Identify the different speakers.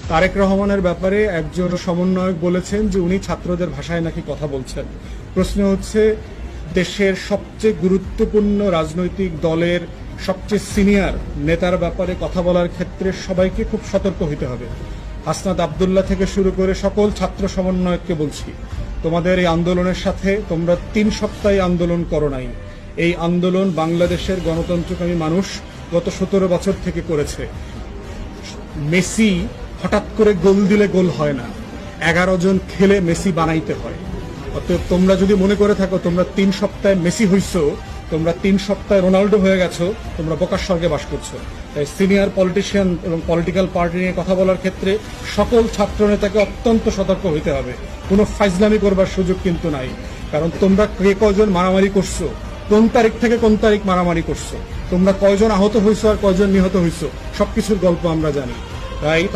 Speaker 1: তারেক রহমানের ব্যাপারে একজন সমন্বয়ক বলেছেন যে উনি ছাত্রদের ভাষায় নাকি কথা বলছেন। প্রশ্ন হচ্ছে, দেশের সবচেয়ে গুরুত্বপূর্ণ রাজনৈতিক দলের সবচেয়ে সিনিয়র নেতার ব্যাপারে কথা বলার ক্ষেত্রে সবাইকে খুব সতর্ক হতে হবে। হাসনাত আব্দুল্লাহ থেকে শুরু করে সকল ছাত্র সমন্বয়ককে বলছি, তোমাদের এই আন্দোলনের সাথে তোমরা 3 সপ্তাহ আন্দোলন করো নাই। এই আন্দোলন বাংলাদেশের গণতন্ত্রকামী মানুষ গত 17 বছর থেকে করেছে। মেসি হঠাৎ করে গোল দিলে গোল হয় না, 11 জন খেলে মেসি বানাইতে হয়। অতএব তোমরা যদি মনে করে থাকো তোমরা 3 সপ্তাহে মেসি হইছো, তোমরা 3 সপ্তাহে রোনাল্ডো হয়ে গেছো, তোমরা বোকার স্বর্গে বাস করছো। তাই সিনিয়র পলিটিশিয়ান এবং পলিটিক্যাল পার্টি নিয়ে কথা বলার ক্ষেত্রে সকল ছাত্র নেতাকে অত্যন্ত সতর্ক হইতে হবে। কোনো ফাইজলামি করবার সুযোগ কিন্তু নাই। কারণ তোমরা কে কয়জন মারামারি করছো, কোন তারিখ থেকে কোন তারিখ মারামারি করছো, তোমরা কয়জন আহত হইছো আর কয়জন নিহত হইছো, সবকিছুর গল্প আমরা জানি। তাই